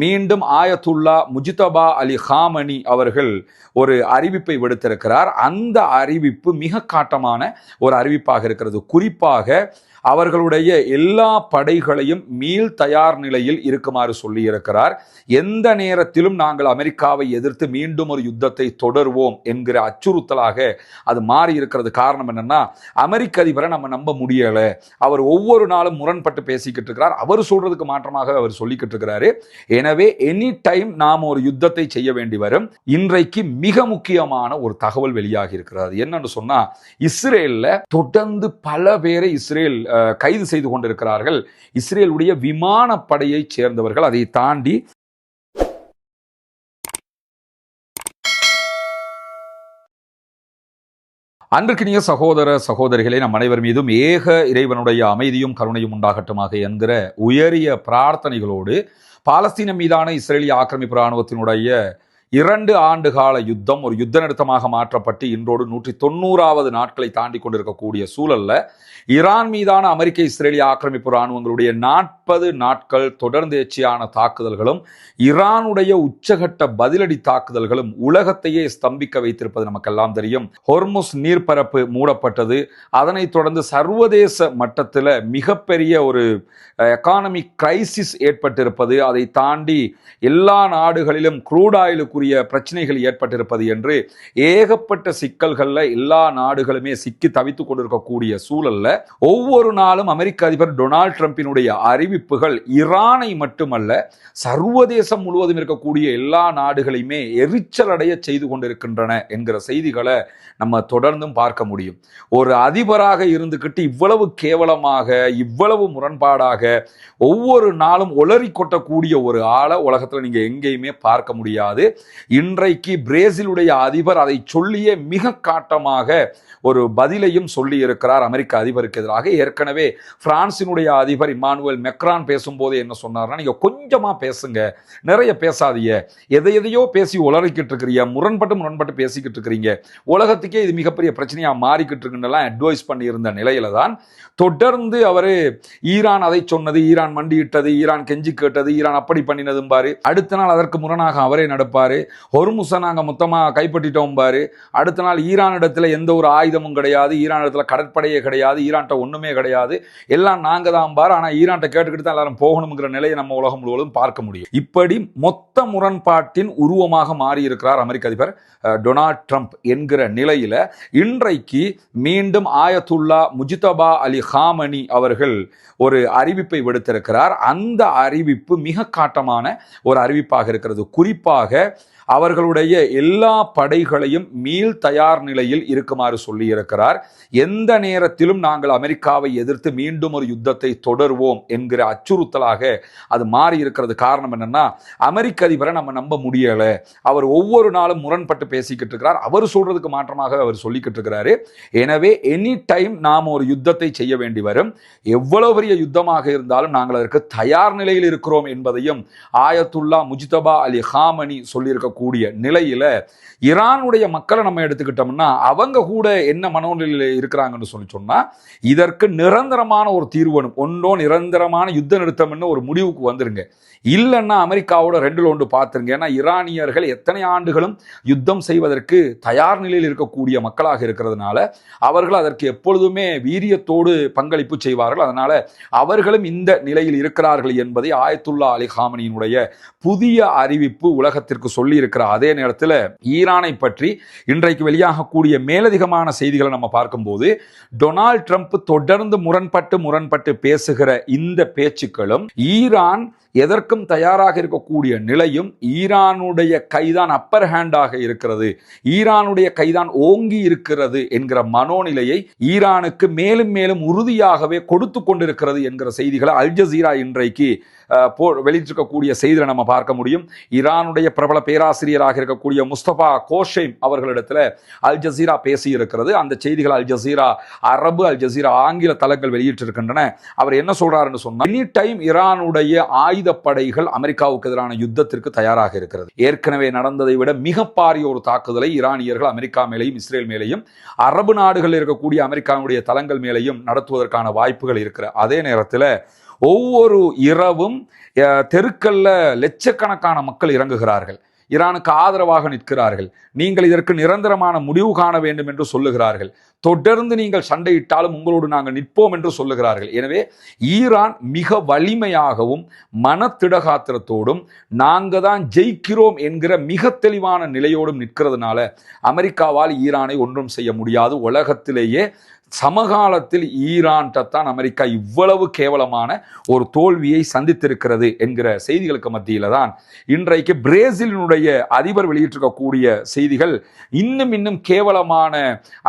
மீண்டும் ஆயத்துல்லா முஜ்தபா அலி ஹாமனி அவர்கள் ஒரு அறிவிப்பை விடுத்திருக்கிறார். அந்த அறிவிப்பு மிக காட்டமான ஒரு அறிவிப்பாக இருக்கிறது. குறிப்பாக அவர்களுடைய எல்லா படைகளையும் மீள் தயார் நிலையில் இருக்குமாறு சொல்லி இருக்கிறார். எந்த நேரத்திலும் நாங்கள் அமெரிக்காவை எதிர்த்து மீண்டும் ஒரு யுத்தத்தை தொடர்வோம் என்கிற அச்சுறுத்தலாக அது மாறி இருக்கிறது. காரணம் என்னன்னா, அமெரிக்க அதிபரை நம்ம நம்ப முடியல. அவர் ஒவ்வொரு நாளும் முரண்பட்டு பேசிக்கிட்டு இருக்கிறார். அவர் சொல்றதுக்கு மாற்றமாக அவர் சொல்லிக்கிட்டு இருக்கிறாரு. எனவே எனி டைம் நாம் ஒரு யுத்தத்தை செய்ய வேண்டி வரும். இன்றைக்கு மிக முக்கியமான ஒரு தகவல் வெளியாகி இருக்கிறது. என்னன்னு சொன்னா, இஸ்ரேல்ல தொடர்ந்து பல பேரை இஸ்ரேல் கைது செய்து கொண்டிருக்கிறார்கள். இஸ்ரேலுடைய விமானப்படையை சேர்ந்தவர்கள். அதை தாண்டி அன்பிற்கினிய சகோதர சகோதரிகளே, நம் அனைவர் மீதும் ஏக இறைவனுடைய அமைதியும் கருணையும் உண்டாகட்டுமாக என்கிற உயரிய பிரார்த்தனைகளோடு பாலஸ்தீனம் மீதான இஸ்ரேலிய ஆக்கிரமிப்பு இராணுவத்தினுடைய 2 ஆண்டு கால யுத்தம் ஒரு யுத்த நிறுத்தமாக மாற்றப்பட்டு இன்றோடு 190வது நாட்களை தாண்டி கொண்டிருக்கக்கூடிய சூழல்ல ஈரான் மீதான அமெரிக்க இஸ்ரேலிய ஆக்கிரமிப்பு இராணுவங்களுடைய 40 நாட்கள் தொடர்ந்தேர்ச்சியான தாக்குதல்களும் ஈரானுடைய உச்சகட்ட பதிலடி தாக்குதல்களும் உலகத்தையே ஸ்தம்பிக்க வைத்திருப்பது நமக்கெல்லாம் தெரியும். ஹொர்முஸ் நீர்ப்பரப்பு மூடப்பட்டது. அதனைத் தொடர்ந்து சர்வதேச மட்டத்தில் மிகப்பெரிய ஒரு எக்கானமிக் கிரைசிஸ் ஏற்பட்டிருப்பது. அதை தாண்டி எல்லா நாடுகளிலும் க்ரூட் ஆயிலுக்குரிய பிரச்சனைகள் ஏற்பட்டிருப்பது என்று ஏகப்பட்ட சிக்கல்கள்ல எல்லா நாடுகளுமே சிக்கி தவித்துக் கொண்டிருக்கக்கூடிய சூழல்ல ஒவ்வொரு நாளும் அமெரிக்க அதிபர் டொனால்ட் ட்ரம்பினுடைய அறிவிப்புகள் ஈரானை மட்டுமல்ல சர்வதேசம் முழுவதும் இருக்கக்கூடிய எல்லா நாடுகளையுமே எரிச்சல் அடைய செய்து கொண்டிருக்கின்றன என்கிற செய்திகளை நம்ம தொடர்ந்தும் பார்க்க முடியும். ஒரு அதிபராக இருந்துகிட்டு இவ்வளவு கேவலமாக இவ்வளவு முரண்பாடாக ஒவ்வொரு நாளும் ஒளறி கொட்டக்கூடிய ஒரு ஆளை உலகத்தில் நீங்க எங்கேயுமே பார்க்க முடியாது. இன்றைக்கு பிரேசிலுடைய அதிபர் அதை சொல்லியே மிக காட்டமாக ஒரு பதிலையும் சொல்லி இருக்கிறார் அமெரிக்க அதிபருக்கு எதிராக. ஏற்கனவே பிரான்சினுடைய அதிபர் இமானுவேல் மெக்ரான் பேசும்போது என்ன சொன்னார்னா, நீங்க கொஞ்சமா பேசுங்க, நிறைய பேசாதீங்க, எதையோ பேசி உளறிக்கிட்டு இருக்கிறீங்க, முரண்பட்டு பேசிக்கிட்டு இருக்கிறீங்க, உலகத்துக்கே இது மிகப்பெரிய பிரச்சனையா மாறிக்கிட்டு இருக்குன்னு அட்வைஸ் பண்ணி இருந்த நிலையில தான் தொடர்ந்து அவரு ஈரான் அதை சொன்னது, ஈரான் மண்டியிட்டது, ஈரான் கெஞ்சி கேட்டது, ஈரான் அப்படி பண்ணினதும் பாரு, அடுத்த நாள் அதற்கு முரணாக அவரே நடப்பாரு, ஹொர்முஸை நாங்க மொத்தமா கைப்பற்றிட்டோம் பாரு, அடுத்த நாள் ஈரான் இடத்துல எந்த ஒரு ஆயுதமும் கிடையாது, ஈரான் இடத்துல கடற்படையே கிடையாது, ஈரான்ட்ட ஒண்ணுமே கிடையாது, எல்லாம் நாங்க தான் பாரு, ஆனா ஈரான்ட்ட கேட்டுக்கிட்டு தான் எல்லாரும் போகணுங்கிற நிலையை நம்ம உலகம் முழுவதும் பார்க்க முடியும். இப்படி மொத்த முரண்பாட்டின் உருவமாக மாறி இருக்கிறார் அமெரிக்க அதிபர் டொனால்ட் ட்ரம்ப் என்கிற நிலையில இன்றைக்கு மீண்டும் ஆயத்துல்லா முஜ்தபா அலி ஹாமனி அவர்கள் ஒரு அறிவிப்பை விடுத்திருக்கிறார். அந்த அறிவிப்பு மிக காட்டமான ஒரு அறிவிப்பாக இருக்கிறது. குறிப்பாக அவர்களுடைய எல்லா படைகளையும் மீள் தயார் நிலையில் இருக்குமாறு சொல்லி இருக்கிறார். எந்த நேரத்திலும் நாங்கள் அமெரிக்காவை எதிர்த்து மீண்டும் ஒரு யுத்தத்தை தொடர்வோம் என்கிற அச்சுறுத்தலாக அது மாறி இருக்கிறது. காரணம் என்னன்னா, அமெரிக்க அதிபரை நம்ம நம்ப முடியல. அவர் ஒவ்வொரு நாளும் முரண்பட்டு பேசிக்கிட்டு இருக்கிறார். அவர் சொல்றதுக்கு மாற்றமாக அவர் சொல்லிக்கிட்டு இருக்கிறாரு. எனவே எனி டைம் நாம் ஒரு யுத்தத்தை செய்ய வேண்டி வரும். எவ்வளவு பெரிய யுத்தமாக இருந்தாலும் நாங்கள் அதற்கு தயார் நிலையில் இருக்கிறோம் என்பதையும் ஆயத்துல்லா முஜ்தபா அலி ஹாமனி சொல்லியிருக்க கூடிய நிலையில ஈரானுடைய மக்களை நம்ம எடுத்துக்கிட்டோம்னா அவங்க கூட என்ன மனோநிலையில் இருக்கிறாங்கன்னு சொன்னா, இதற்கு நிரந்தரமான ஒரு தீர்வு வேணும். ஒன்றோ நிரந்தரமான யுத்த நிறுத்தம்னு ஒரு முடிவுக்கு வந்துருங்க, இல்லைன்னா அமெரிக்காவோட 2ல் 1 பார்த்துருங்க. ஏன்னா ஈரானியர்கள் எத்தனை ஆண்டுகளும் யுத்தம் செய்வதற்கு தயார் நிலையில் இருக்கக்கூடிய மக்களாக இருக்கிறதுனால அவர்கள் அதற்கு எப்பொழுதுமே வீரியத்தோடு பங்களிப்பு செய்வார்கள். அதனால அவர்களும் இந்த நிலையில் இருக்கிறார்கள் என்பதை ஆயத்துல்லா அலி ஹாமனியினுடைய புதிய அறிவிப்பு உலகத்திற்கு சொல்லி இருக்கிற அதே நேரத்தில் ஈரானை பற்றி இன்றைக்கு வெளியாகக்கூடிய மேலதிகமான செய்திகளை நம்ம பார்க்கும்போது, டொனால்ட் ட்ரம்ப் தொடர்ந்து முரண்பட்டு பேசுகிற இந்த பேச்சுக்களும் ஈரான் எதற்கும் தயாராக இருக்கக்கூடிய நிலையும், ஈரானுடைய கைதான் அப்பர் ஹேண்டாக இருக்கிறது, ஈரானுடைய கைதான் ஓங்கி இருக்கிறது என்கிற மனோநிலையை ஈரானுக்கு மேலும் மேலும் உறுதியாகவே கொடுத்து கொண்டிருக்கிறது என்கிற செய்திகளை அல் ஜசீரா இன்றைக்கு வெளியிட்டிருக்கக்கூடிய செய்தியை நம்ம பார்க்க முடியும். ஈரானுடைய பிரபல பேராசிரியராக இருக்கக்கூடிய முஸ்தபா கோஷேம் அவர்களிடத்தில் அல் ஜசீரா பேசியிருக்கிறது. அந்த செய்திகள் அல் ஜசீரா அரபு, அல் ஜசீரா ஆங்கில தளங்கள் வெளியிட்டிருக்கின்றன. அவர் என்ன சொல்றாருன்னு சொன்னா, எனி டைம் ஈரானுடைய ஆயுதப்படைகள் அமெரிக்காவுக்கு எதிரான யுத்தத்திற்கு தயாராக இருக்கிறது. ஏற்கனவே நடந்ததை விட மிக பாரிய ஒரு தாக்குதலை ஈரானியர்கள் அமெரிக்கா மேலையும் இஸ்ரேல் மேலையும் அரபு நாடுகளில் இருக்கக்கூடிய அமெரிக்காவுடைய தளங்கள் மேலையும் நடத்துவதற்கான வாய்ப்புகள் இருக்கிற அதே நேரத்தில் ஒவ்வொரு இரவும் தெருக்கல்ல லட்சக்கணக்கான மக்கள் இறங்குகிறார்கள், ஈரானுக்கு ஆதரவாக நிற்கிறார்கள். நீங்கள் இதற்கு நிரந்தரமான முடிவு காண வேண்டும் என்று சொல்லுகிறார்கள். தொடர்ந்து நீங்கள் சண்டையிட்டாலும் உங்களோடு நாங்கள் நிற்போம் என்று சொல்லுகிறார்கள். எனவே ஈரான் மிக வலிமையாகவும் மனத்திடகாத்திரத்தோடும் நாங்கள் தான் ஜெயிக்கிறோம் என்கிற மிக தெளிவான நிலையோடும் நிற்கிறதுனால அமெரிக்காவால் ஈரானை ஒன்றும் செய்ய முடியாது. உலகத்திலேயே சமகாலத்தில் ஈரான்தான் அமெரிக்கா இவ்வளவு கேவலமான ஒரு தோல்வியை சந்தித்திருக்கிறது என்கிற செய்திகளுக்கு மத்தியில தான் இன்றைக்கு பிரேசிலினுடைய அதிபர் வெளியிட்டிருக்கக்கூடிய செய்திகள் இன்னும் கேவலமான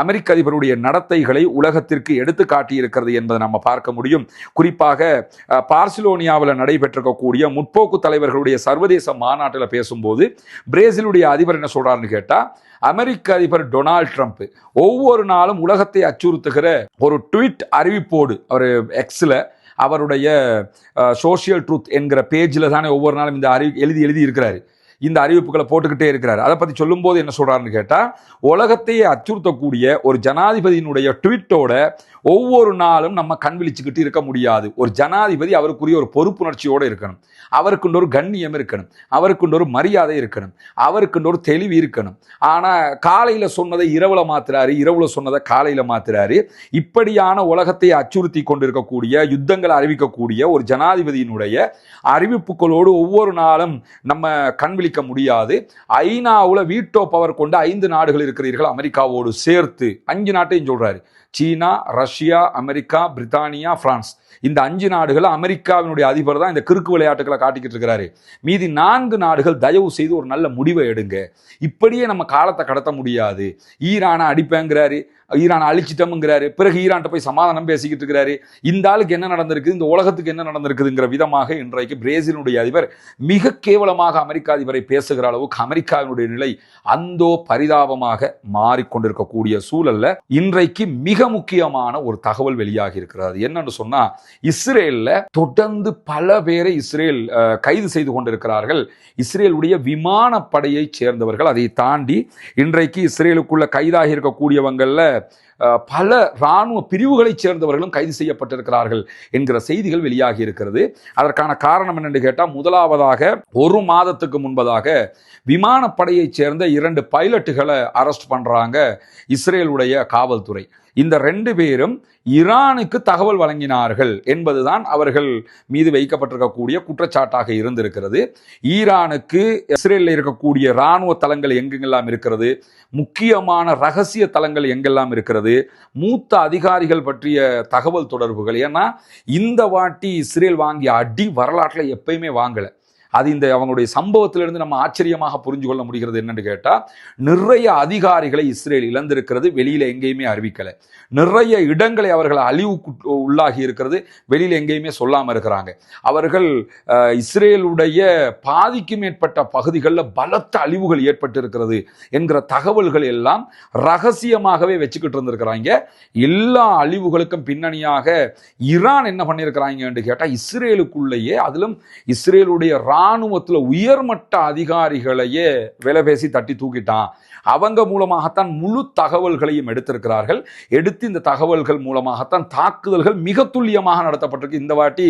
அமெரிக்க அதிபருடைய நடத்தைகளை உலகத்திற்கு எடுத்து காட்டியிருக்கிறது என்பதை நம்ம பார்க்க முடியும். குறிப்பாக பார்சிலோனியாவில் நடைபெற்றிருக்கக்கூடிய முற்போக்கு தலைவர்களுடைய சர்வதேச மாநாட்டில் பேசும்போது பிரேசிலுடைய அதிபர் என்ன சொல்றாருன்னு கேட்டா, அமெரிக்க அதிபர் டொனால்ட் ட்ரம்ப் ஒவ்வொரு நாளும் உலகத்தை அச்சுறுத்துகிற ஒரு ட்வீட் அறிவிப்போடு அவர் எக்ஸில் அவருடைய சோஷியல் ட்ரூத் என்கிற பேஜில் தானே ஒவ்வொரு நாளும் இந்த எழுதி இருக்கிறாரு. இந்த அறிவிப்புகளை போட்டுக்கிட்டே இருக்கிறார். அதை பற்றி சொல்லும்போது என்ன சொல்றாருன்னு கேட்டால், உலகத்தையே அச்சுறுத்தக்கூடிய ஒரு ஜனாதிபதியினுடைய ட்வீட்டோட ஒவ்வொரு நாளும் நம்ம கண் விழிச்சுக்கிட்டு இருக்க முடியாது. ஒரு ஜனாதிபதி அவருக்குரிய ஒரு பொறுப்புணர்ச்சியோடு இருக்கணும், அவருக்குன்ற ஒரு கண்ணியம் இருக்கணும், அவருக்குன்ற ஒரு மரியாதை இருக்கணும், அவருக்குன்ற ஒரு தெளிவு இருக்கணும். ஆனால் காலையில் சொன்னதை இரவுல மாத்துறாரு, இரவுல சொன்னதை காலையில் மாத்துறாரு. இப்படியான உலகத்தை அச்சுறுத்தி கொண்டிருக்கக்கூடிய, யுத்தங்களை அறிவிக்கக்கூடிய ஒரு ஜனாதிபதியினுடைய அறிவிப்புகளோடு ஒவ்வொரு நாளும் நம்ம கண் விழிக்க முடியாது. ஐநாவுல வீட்டோ பவர் கொண்ட 5 நாடுகள் இருக்கிறீர்கள் அமெரிக்காவோடு சேர்த்து. 5 நாட்டையும் சொல்றாரு. சீனா, ரஷ்யா, அமெரிக்கா, பிரித்தானியா, பிரான்ஸ். இந்த 5 நாடுகள் அமெரிக்காவினுடைய அதிபர் தான் இந்த கிறுக்கு விளையாட்டுகளை காட்டிக்கிட்டு இருக்கிறாரு. மீதி 4 நாடுகள் தயவு செய்து ஒரு நல்ல முடிவை எடுங்க. இப்படியே நம்ம காலத்தை கடத்த முடியாது. ஈரானை அடிப்பேங்கிறாரு, ஈரான் அழிச்சிட்டோம்ங்கிறாரு, பிறகு ஈரான்ட்ட போய் சமாதானம் பேசிக்கிட்டு இருக்கிறாரு. இந்த ஆளுக்கு என்ன நடந்திருக்குது, இந்த உலகத்துக்கு என்ன நடந்திருக்குதுங்கிற விதமாக இன்றைக்கு பிரேசிலுடைய அதிபர் மிக கேவலமாக அமெரிக்க அதிபரை பேசுகிற அளவுக்கு அமெரிக்காவினுடைய நிலை அந்தோ பரிதாபமாக மாறிக்கொண்டிருக்கக்கூடிய சூழல்ல இன்றைக்கு மிக முக்கியமான ஒரு தகவல் வெளியாகி இருக்கிறது. என்னன்னு சொன்னா, இஸ்ரேல்ல தொடர்ந்து பல பேரை இஸ்ரேல் கைது செய்து கொண்டிருக்கிறார்கள். இஸ்ரேலுடைய விமானப்படையை சேர்ந்தவர்கள். அதை தாண்டி இன்றைக்கு இஸ்ரேலுக்குள்ள கைதாகி இருக்கக்கூடியவங்கள்ல பல இராணுவ பிரிவுகளைச் சேர்ந்தவர்களும் கைது செய்யப்பட்டிருக்கிறார்கள் என்கிற செய்திகள் வெளியாகி இருக்கிறது. அதற்கான காரணம் என்னென்று கேட்டால், முதலாவதாக 1 மாதத்துக்கு முன்பதாக விமானப்படையைச் சேர்ந்த 2 பைலட்டுகளை அரெஸ்ட் பண்றாங்க இஸ்ரேலுடைய காவல்துறை. இந்த 2 பேரும் ஈரானுக்கு தகவல் வழங்கினார்கள் என்பதுதான் அவர்கள் மீது வைக்கப்பட்டிருக்கக்கூடிய குற்றச்சாட்டாக இருந்திருக்கிறது. ஈரானுக்கு இஸ்ரேலில் இருக்கக்கூடிய இராணுவ தளங்கள் எங்கெங்கெல்லாம் இருக்கிறது, முக்கியமான ரகசிய தளங்கள் எங்கெல்லாம் இருக்கிறது, மூத்த அதிகாரிகள் பற்றிய தகவல் தொடர்புகள். ஏன்னா இந்த வாட்டி இஸ்ரேல் வாங்கிய அடி வரலாற்றில் எப்பயுமே வாங்கலை. அது இந்த அவங்களுடைய சம்பவத்திலிருந்து நம்ம ஆச்சரியமாக புரிஞ்சு கொள்ள முடிகிறது. என்னன்னு கேட்டால், நிறைய அதிகாரிகளை இஸ்ரேல் இழந்திருக்கிறது, வெளியில எங்கேயுமே அறிவிக்கலை. நிறைய இடங்களை அவர்கள் அழிவுக்கு உள்ளாகி இருக்கிறது, வெளியில எங்கேயுமே சொல்லாம இருக்கிறாங்க. அவர்கள் இஸ்ரேலுடைய பாதிக்கு மேற்பட்ட பகுதிகளில் பலத்த அழிவுகள் ஏற்பட்டு இருக்கிறது என்கிற தகவல்கள் எல்லாம் ரகசியமாகவே வச்சுக்கிட்டு இருந்திருக்கிறாங்க. எல்லா அழிவுகளுக்கும் பின்னணியாக ஈரான் என்ன பண்ணியிருக்கிறாங்க என்று கேட்டால், இஸ்ரேலுக்குள்ளேயே, அதிலும் இஸ்ரேலுடைய இராணுவத்தில் உயர்மட்ட அதிகாரிகளையே விலை பேசி தட்டி தூக்கிட்டான். அவங்க மூலமாகத்தான் முழு தகவல்களையும் எடுத்திருக்கிறார்கள். எடுத்து இந்த தகவல்கள் மூலமாகத்தான் தாக்குதல்கள் மிக துல்லியமாக நடத்தப்பட்டிருக்கு. இந்த வாட்டி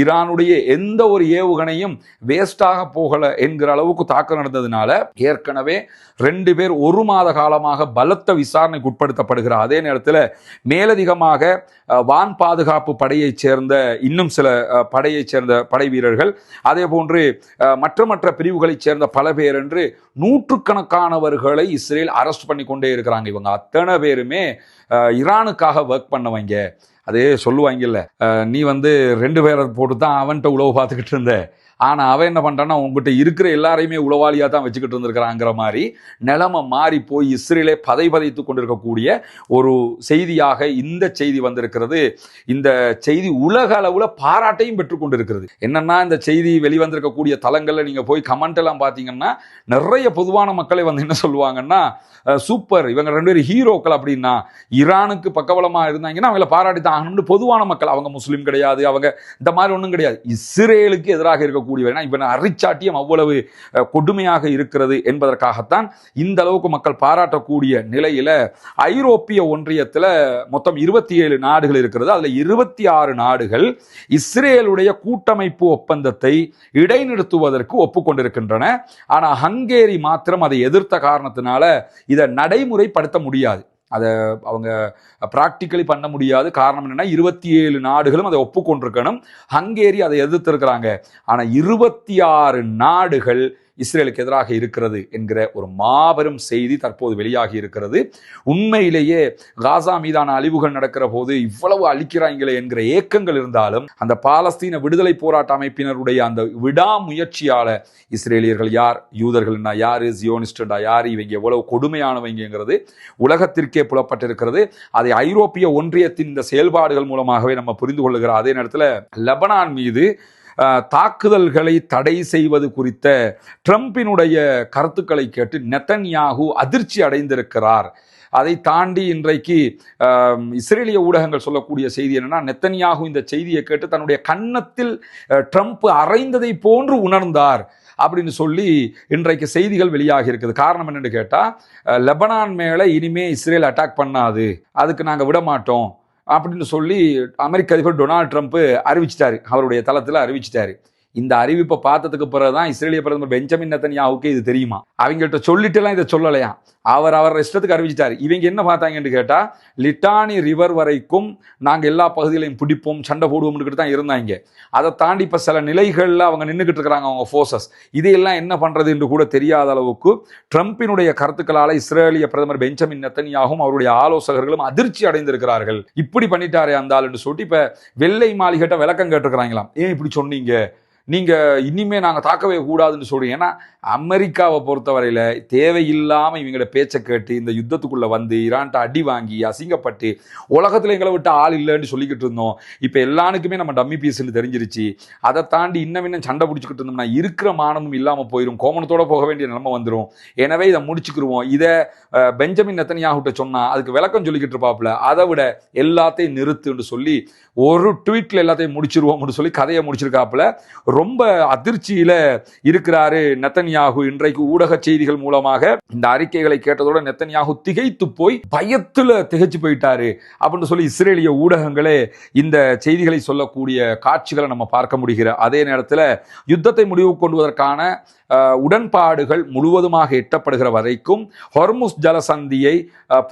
ஈரானுடைய எந்த ஒரு ஏவுகணையும் வேஸ்டாக போகல என்கிற அளவுக்கு தாக்குதல் நடந்ததுனால ஏற்கனவே 2 பேர் 1 மாத காலமாக பலத்த விசாரணைக்கு உட்படுத்தப்படுகிற அதே நேரத்தில் மேலதிகமாக வான் பாதுகாப்பு படையைச் சேர்ந்த இன்னும் சில படையைச் சேர்ந்த படை வீரர்கள், அதே போன்று மற்ற பிரிவுகளைச் சேர்ந்த பல பேர் என்று நூற்றுக்கணக்கானவர்களை இஸ்ரேல் அரெஸ்ட் பண்ணி கொண்டே இருக்கிறாங்க. இவங்க அத்தனை பேருமே ஈரானுக்காக ஒர்க் பண்ணவங்க. அதே சொல்லுவாங்கல்ல, நீ 2 பேரை போட்டு தான் அவன்கிட்ட உழவு பார்த்துக்கிட்டு இருந்த, ஆனால் அவன் என்ன பண்ணுறான்னா உங்ககிட்ட இருக்கிற எல்லாரையுமே உளவாளியாக தான் வச்சுக்கிட்டு இருந்திருக்கிறாங்கிற மாதிரி நிலைமை மாறி போய் இஸ்ரேலே பதைத்து கொண்டிருக்கக்கூடிய ஒரு செய்தியாக இந்த செய்தி வந்திருக்கிறது. இந்த செய்தி உலக அளவில் பாராட்டையும் பெற்றுக்கொண்டிருக்கிறது. என்னன்னா, இந்த செய்தி வெளிவந்திருக்கக்கூடிய தளங்களில் நீங்கள் போய் கமெண்ட் எல்லாம் பார்த்தீங்கன்னா, நிறைய பொதுவான மக்களை என்ன சொல்லுவாங்கன்னா, சூப்பர், இவங்க 2 பேரும் ஹீரோக்கள். அப்படின்னா ஈரானுக்கு பக்கபலமாக இருந்தாங்கன்னா அவங்கள பாராட்டி தான் ஆகணும்னு பொதுவான மக்கள், அவங்க முஸ்லீம் கிடையாது, அவங்க இந்த மாதிரி ஒன்றும் கிடையாது, இஸ்ரேலுக்கு எதிராக இருக்கக்கூடியவர். இவன் அரிச்சாட்டியம் அவ்வளவு கொடுமையாக இருக்கிறது என்பதற்காகத்தான் இந்த அளவுக்கு மக்கள் பாராட்டக்கூடிய நிலையில ஐரோப்பிய ஒன்றியத்தில் மொத்தம் 27 நாடுகள் இருக்கிறது. அதுல 26 நாடுகள் இஸ்ரேலுடைய கூட்டமைப்பு ஒப்பந்தத்தை இடைநிறுத்துவதற்கு ஒப்புக்கொண்டிருக்கின்றன. ஆனா ஹங்கேரி மாத்திரம் அதை எதிர்த்த காரணத்தினால இதை நடைமுறைப்படுத்த முடியாது, அதை அவங்க பிராக்டிக்கலி பண்ண முடியாது. காரணம் என்னன்னா 27 நாடுகளும் அதை ஒப்புக்கொண்டிருக்கணும். ஹங்கேரி அதை எதிர்த்திருக்கிறாங்க. ஆனா 26 நாடுகள் இஸ்ரேலுக்கு எதிராக இருக்கிறது என்கிற ஒரு மாபெரும் செய்தி தற்போது வெளியாகி இருக்கிறது. உண்மையிலேயே காசா மீதான அழிவுகள் நடக்கிற போது இவ்வளவு அழிக்கிறாங்களே என்கிற ஏக்கங்கள் இருந்தாலும் அந்த பாலஸ்தீன விடுதலை போராட்ட அமைப்பினருடைய அந்த விடாமுயற்சியால இஸ்ரேலியர்கள் யார், யூதர்கள்னா யாரு, ஜியோனிஸ்டா யார், இவங்க எவ்வளவு கொடுமையானவங்கிறது உலகத்திற்கே புலப்பட்டிருக்கிறது. அதை ஐரோப்பிய ஒன்றியத்தின் இந்த செயல்பாடுகள் மூலமாகவே நம்ம புரிந்து கொள்ளுகிற அதே நேரத்தில் லெபனான் மீது தாக்குதல்களை தடை செய்வது குறித்த ட்ரம்பினுடைய கருத்துக்களை கேட்டு நெத்தன்யாகு அதிர்ச்சி அடைந்திருக்கிறார். அதை தாண்டி இன்றைக்கு இஸ்ரேலிய ஊடகங்கள் சொல்லக்கூடிய செய்தி என்னன்னா, நெத்தன்யாகு இந்த செய்தியை கேட்டு தன்னுடைய கன்னத்தில் ட்ரம்ப் அறைந்ததை போன்று உணர்ந்தார் அப்படின்னு சொல்லி இன்றைக்கு செய்திகள் வெளியாகி இருக்குது. காரணம் என்னன்னு கேட்டா, லெபனான் மேல இனிமே இஸ்ரேல் அட்டாக் பண்ணாது, அதுக்கு நாங்க விட மாட்டோம் அப்படின்னு சொல்லி அமெரிக்க அதிபர் டொனால்ட் ட்ரம்ப் அறிவிச்சிட்டாரு, அவருடைய தளத்தில் அறிவிச்சிட்டாரு. இந்த அறிவிப்பை பார்த்ததுக்கு பிறகுதான் இஸ்ரேலிய பிரதமர் பெஞ்சமின் நெத்தன்யாகுக்கு இது தெரியுமா. அவங்கள்ட்ட சொல்லிட்டுலாம் இதை சொல்லலையா, அவர் இஷ்டத்துக்கு அறிவிச்சிட்டாரு. இவங்க என்ன பார்த்தாங்கன்னு கேட்டா, லிட்டானி ரிவர் வரைக்கும் நாங்கள் எல்லா பகுதிகளையும் பிடிப்போம், சண்டை போடுவோம்னு தான் இருந்தாங்க. அதை தாண்டி இப்போ சில நிலைகளில் அவங்க நின்றுக்கிட்டு இருக்கிறாங்க, அவங்க ஃபோர்ஸஸ். இதையெல்லாம் என்ன பண்றது என்று கூட தெரியாத அளவுக்கு ட்ரம்பினுடைய கருத்துக்களால் இஸ்ரேலிய பிரதமர் பெஞ்சமின் நெத்தன்யாகும் அவருடைய ஆலோசகர்களும் அதிர்ச்சி அடைந்திருக்கிறார்கள். இப்படி பண்ணிட்டாரே அந்த ஆளுன்னு சொல்லிட்டு இப்ப வெள்ளை மாளிகைட்ட விளக்கம் கேட்டிருக்கிறாங்களாம். ஏன் இப்படி சொன்னீங்க, நீங்க இனிமே நாங்க தாக்கவே கூடாதுன்னு சொல்றீங்க. ஏன்னா அமெரிக்காவை பொறுத்தவரையில தேவையில்லாம இவங்களோட பேச்சை கேட்டு இந்த யுத்தத்துக்குள்ள வந்து ஈரான்ட்ட அடி வாங்கி அசிங்கப்பட்டு உலகத்துல எங்களை விட்டு ஆள் இல்லைன்னு சொல்லிக்கிட்டு இருந்தோம். இப்ப எல்லாருக்குமே நம்ம டம்மி பீஸ்ன்னு தெரிஞ்சிருச்சு. அதை தாண்டி இன்னும் சண்டை பிடிச்சிக்கிட்டு இருந்தோம்னா இருக்கிற மானமும் இல்லாம போயிடும், கோமணத்தோட போக வேண்டிய நிலைமை வந்துடும். எனவே இதை முடிச்சுக்கிருவோம். இதை பெஞ்சமின் நெத்தன்யாகுட்ட சொன்னா அதுக்கு விளக்கம் சொல்லிக்கிட்டு இருப்பாப்புல, அதை விட எல்லாத்தையும் நிறுத்துன்னு சொல்லி ஒரு ட்வீட்ல எல்லாத்தையும் முடிச்சிருவோம்னு சொல்லி கதையை முடிச்சிருக்காப்புல. ரொம்ப அதிர்ச்சியில இருக்கிறாரு நெத்தன்யாகு. இன்றைக்கு ஊடக செய்திகள் மூலமாக இந்த அறிக்கைகளை கேட்டதோட நெத்தன்யாகு திகைத்து போய் பயத்துல திகைச்சு போயிட்டாரு அப்படின்னு சொல்லி இஸ்ரேலிய ஊடகங்களே இந்த செய்திகளை சொல்லக்கூடிய காட்சிகளை நம்ம பார்க்க முடிகிற அதே நேரத்தில் யுத்தத்தை முடிவு கொண்டுவதற்கான உடன்பாடுகள் முழுவதுமாக எட்டப்படுகிற வரைக்கும் ஹொர்முஸ் ஜலசந்தியை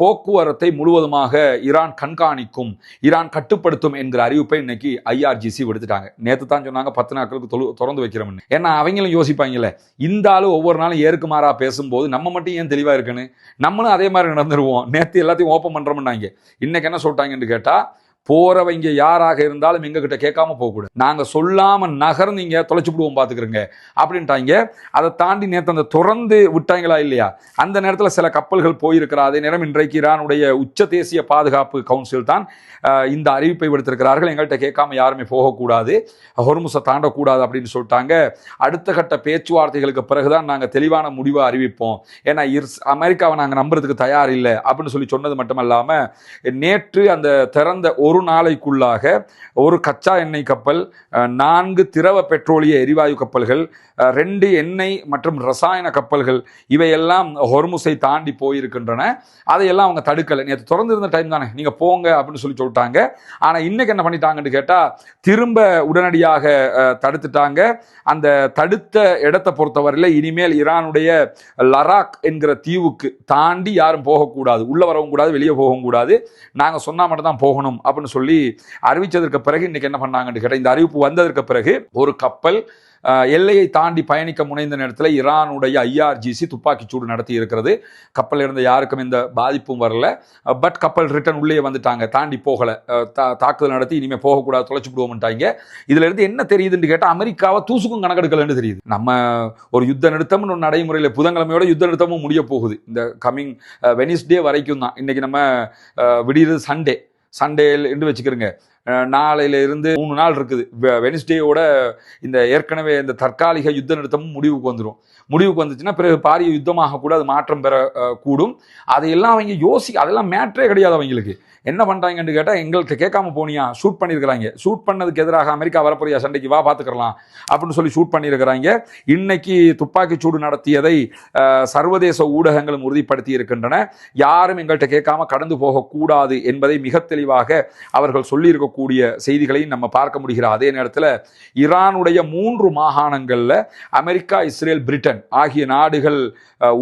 போக்குவரத்தை முழுவதுமாக ஈரான் கண்காணிக்கும், ஈரான் கட்டுப்படுத்தும் என்கிற அறிவிப்பை இன்னைக்கு IRGC விடுத்துட்டாங்க. நேற்று தான் சொன்னாங்க 10 நாட்களுக்கு திறந்து வைக்கிறோம்னு. ஏன்னா அவங்களும் யோசிப்பாங்கல்ல, இந்த ஆளு ஒவ்வொரு நாளும் ஏற்குமாறா பேசும்போது நம்ம மட்டும் ஏன் தெளிவா இருக்குன்னு, நம்மளும் அதே மாதிரி நடந்துருவோம். நேற்று எல்லாத்தையும் ஓப்பன் பண்றோம்னாங்க. இன்னைக்கு என்ன சொல்லிட்டாங்கன்னு கேட்டா, போறவங்க யாராக இருந்தாலும் எங்க கிட்ட கேட்காம போகக்கூடாது, நாங்க சொல்லாம நகர்ந்தீங்க தொலைச்சு விடுவோம் பாத்துக்கிறோங்க அப்படின்ட்டாங்க. அதை தாண்டி நேற்று அந்த திறந்து விட்டாங்களா இல்லையா, அந்த நேரத்தில் சில கப்பல்கள் போயிருக்கிற அதே நேரம் இன்றைக்கு ஈரானுடைய உச்ச தேசிய பாதுகாப்பு கவுன்சில் தான் இந்த அறிவிப்பை விடுத்திருக்கிறார்கள். எங்கள்கிட்ட கேட்காம யாருமே போகக்கூடாது, ஹொர்முஸை தாண்டக்கூடாது அப்படின்னு சொல்லிட்டாங்க. அடுத்த கட்ட பேச்சுவார்த்தைகளுக்கு பிறகுதான் நாங்கள் தெளிவான முடிவை அறிவிப்போம், ஏன்னா அமெரிக்காவை நாங்கள் நம்புறதுக்கு தயார் இல்லை அப்படின்னு சொல்லி சொன்னது மட்டுமல்லாம நேற்று அந்த திறந்த ஒரு நாளைக்குள்ளாக ஒரு கச்சா எண்ணெய் கப்பல், 4 திரவ பெட்ரோலிய எரிவாயு கப்பல்கள், 2 எண்ணெய் மற்றும் ரசாயன கப்பல்கள் இவையெல்லாம் ஹொர்முஸை தாண்டி போயிருக்கின்றன. அதையெல்லாம் அவங்க தடுக்கலை. நேற்று திறந்து இருந்த டைம் தானே, நீங்க போங்க அப்படின்னு சொல்லி சொல்லிட்டாங்க. ஆனா இன்னைக்கு என்ன பண்ணிட்டாங்கன்னு கேட்டா, திரும்ப உடனடியாக தடுத்துட்டாங்க. அந்த தடுத்த இடத்தை பொறுத்தவரையில் இனிமேல் ஈரானுடைய லராக் என்கிற தீவுக்கு தாண்டி யாரும் போகக்கூடாது, உள்ள வரவும் கூடாது, வெளியே போகவும் கூடாது, நாங்க சொன்னா மட்டும் தான் போகணும் அப்படின்னு சொல்லி அறிவிச்சதற்கு பிறகு இன்னைக்கு என்ன பண்ணாங்கன்னு கேட்டால், இந்த அறிவிப்பு வந்ததற்கு பிறகு ஒரு கப்பல் எல்லையை தாண்டி பயணிக்க முனைந்த நேரத்தில் ஈரானுடைய IRGC துப்பாக்கி சூடு நடத்தி இருக்கிறது. கப்பல் இருந்த யாருக்கும் எந்த பாதிப்பும் வரல. பட் கப்பல் ரிட்டர்ன் உள்ளே வந்துட்டாங்க, தாண்டி போகலை, தாக்குதல் நடத்தி இனிமேல் போகக்கூடாது தொலைச்சு விடுவோம்ட்டாங்க. இதுல இருந்து என்ன தெரியுதுன்னு கேட்டால், அமெரிக்காவை தூசுக்கும் கணக்கெடுக்கலன்னு தெரியுது. நம்ம ஒரு யுத்த நிறுத்தம்னு ஒரு நடைமுறையில் புதன்கிழமையோட யுத்த நிறுத்தமும் முடிய போகுது. இந்த கமிங் வெனிஸ்டே வரைக்கும் தான். இன்னைக்கு நம்ம விடியது சண்டே என்று வச்சுக்கிறோங்க. நாளையில இருந்து 3 நாள் இருக்குது, வெனிஸ்டேயோட இந்த ஏற்கனவே இந்த தற்காலிக யுத்த நிறுத்தமும் முடிவுக்கு வந்துடும். முடிவுக்கு வந்துச்சுன்னா பிறகு பாரிய யுத்தமாக கூட அது மாற்றம் பெற கூடும். அதையெல்லாம் அவங்க அதெல்லாம் மேட்ரே கிடையாது. அவங்களுக்கு என்ன பண்றாங்கன்னு கேட்டால், எங்கள்கிட்ட கேட்காம போனியா, ஷூட் பண்ணியிருக்கிறாங்க. ஷூட் பண்ணதுக்கு எதிராக அமெரிக்கா வரப்போறியா சண்டைக்கு, வா பார்த்துக்கலாம் அப்படின்னு சொல்லி ஷூட் பண்ணியிருக்கிறாங்க. இன்னைக்கு துப்பாக்கி சூடு நடத்தியதை சர்வதேச ஊடகங்களும் உறுதிப்படுத்தி இருக்கின்றன. யாரும் எங்கள்கிட்ட கேட்காம கடந்து போகக்கூடாது என்பதை மிக தெளிவாக அவர்கள் சொல்லியிருக்கக்கூடிய செய்திகளையும் நம்ம பார்க்க முடிகிற அதே நேரத்தில், ஈரானுடைய 3 மாகாணங்களில் அமெரிக்கா, இஸ்ரேல், பிரிட்டன் ஆகிய நாடுகள்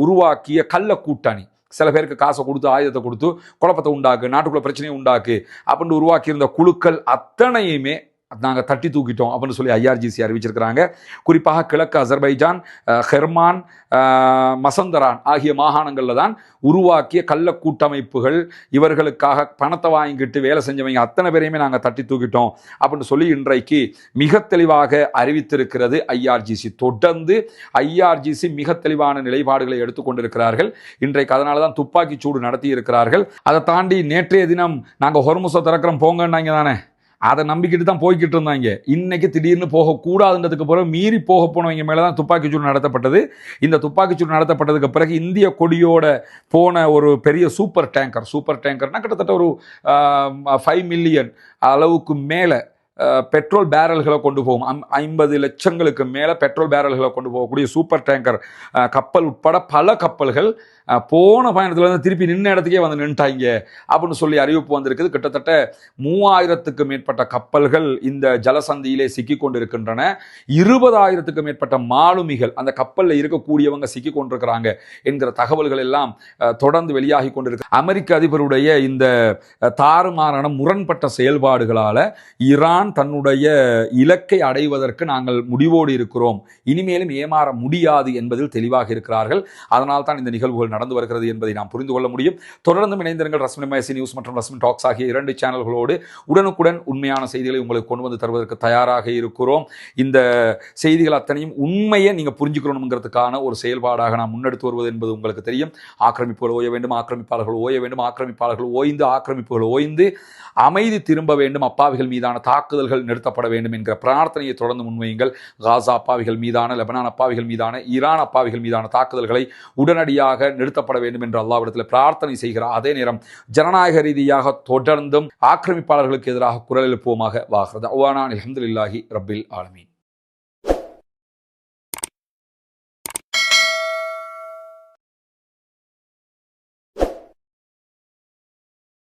உருவாக்கிய கள்ள கூட்டணி, சில பேருக்கு காசை கொடுத்து ஆயுதத்தை கொடுத்து குழப்பத்தை உண்டாக்கு, நாட்டுக்குள்ள பிரச்சனையை உண்டாக்கு அப்படின்னு உருவாக்கியிருந்த குழுக்கள் அத்தனையுமே நாங்கள் தட்டி தூக்கிட்டோம் அப்படின்னு சொல்லி IRGC அறிவிச்சிருக்கிறாங்க. குறிப்பாக கிழக்கு அசர்பைஜான், ஹெர்மான், மசந்தரான் ஆகிய மாகாணங்களில் தான் உருவாக்கிய கள்ள கூட்டமைப்புகள், இவர்களுக்காக பணத்தை வாங்கிட்டு வேலை செஞ்சவங்க அத்தனை பேரையுமே நாங்கள் தட்டி தூக்கிட்டோம் அப்படின்னு சொல்லி இன்றைக்கு மிக தெளிவாக அறிவித்திருக்கிறது IRGC. தொடர்ந்து IRGC மிக தெளிவான நிலைப்பாடுகளை எடுத்துக்கொண்டிருக்கிறார்கள். இன்றைக்கு அதனால தான் துப்பாக்கி சூடு நடத்தி இருக்கிறார்கள். அதை தாண்டி நேற்றைய தினம் நாங்கள் ஹொர்முஸை திறக்கிறோம் போங்கன்னாங்க தானே, அதை நம்பிக்கிட்டு தான் போய்கிட்டு இருந்தாங்க. இன்னைக்கு திடீர்னு போகக்கூடாதுன்றதுக்கு பிறகு மீறி போக போனவங்க மேலே தான் துப்பாக்கிச்சூடு நடத்தப்பட்டது. இந்த துப்பாக்கிச்சூடு நடத்தப்பட்டதுக்கு பிறகு இந்திய கொடியோட போன ஒரு பெரிய சூப்பர் டேங்கர்னா கிட்டத்தட்ட ஒரு 5 மில்லியன் அளவுக்கு மேலே பெட்ரோல் பேரல்களை கொண்டு போகும், 50 லட்சங்களுக்கு மேலே பெட்ரோல் பேரல்களை கொண்டு போகக்கூடிய சூப்பர் டேங்கர் கப்பல் உட்பட பல கப்பல்கள் போன பயணத்துலேருந்து திருப்பி நின்ன இடத்துக்கே வந்து நின்ட்டாங்க அப்படின்னு சொல்லி அறிவிப்பு வந்திருக்குது. கிட்டத்தட்ட 3000த்துக்கு மேற்பட்ட கப்பல்கள் இந்த ஜலசந்தியிலே சிக்கி கொண்டிருக்கின்றன. 20,000த்துக்கு மேற்பட்ட மாலுமிகள் அந்த கப்பலில் இருக்கக்கூடியவங்க சிக்கி கொண்டிருக்கிறாங்க என்கிற தகவல்கள் எல்லாம் தொடர்ந்து வெளியாகி கொண்டிருக்கு. அமெரிக்க அதிபருடைய இந்த தாறுமாறான முரண்பட்ட செயல்பாடுகளால் ஈரான் தன்னுடைய இலக்கை அடைவதற்கு நாங்கள் முடிவோடு இருக்கிறோம், இனிமேலும் ஏமாற முடியாது என்பதில் தெளிவாக இருக்கிறார்கள். அதனால் தான் இந்த நிகழ்வுகள் நடந்து வருகிறது என்பதை நாம் புரிந்து கொள்ள முடியும். தொடர்ந்து இணைந்திருங்கள். ரஸ்மின் எம்ஐசி நியூஸ் மற்றும் ரஸ்மின் டாக்ஸ் ஆகிய 2 சேனல்களோடு உடனுக்குடன் உண்மையான செய்திகளை உங்களுக்கு கொண்டு வந்து தருவதற்கு தயாராக இருக்கிறோம். இந்த செய்திகள் அத்தனையும் உண்மையை நீங்கள் புரிஞ்சுக்கணுங்கிறதுக்கான ஒரு செயல்பாடாக நாம் முன்னெடுத்து வருவது என்பது உங்களுக்கு தெரியும். ஆக்கிரமிப்புகள் ஓய வேண்டும், ஆக்கிரமிப்பாளர்கள் ஓய வேண்டும், ஆக்கிரமிப்பாளர்கள் ஓய்ந்து ஆக்கிரமிப்புகள் ஓய்ந்து அமைதி திரும்ப வேண்டும், அப்பாவிகள் மீதான தாக்குதல்கள் நிறுத்தப்பட வேண்டும் என்கிற பிரார்த்தனையை தொடர்ந்து முன்வையுங்கள். காசா அப்பாவிகள் மீதான, லெபனான் அப்பாவிகள் மீதான, ஈரான் அப்பாவிகள் மீதான தாக்குதல்களை உடனடியாக நிறுத்தப்பட வேண்டும் என்று அல்லாஹ்விடத்தில் பிரார்த்தனை செய்கிற அதே நேரம் ஜனநாயக ரீதியாக தொடர்ந்தும் ஆக்கிரமிப்பாளர்களுக்கு எதிராக குரல் எழுப்புவோமாக. வாஹ்ரத் அல்ஹம்துலில்லாஹி ரப்பில் ஆலமீன்.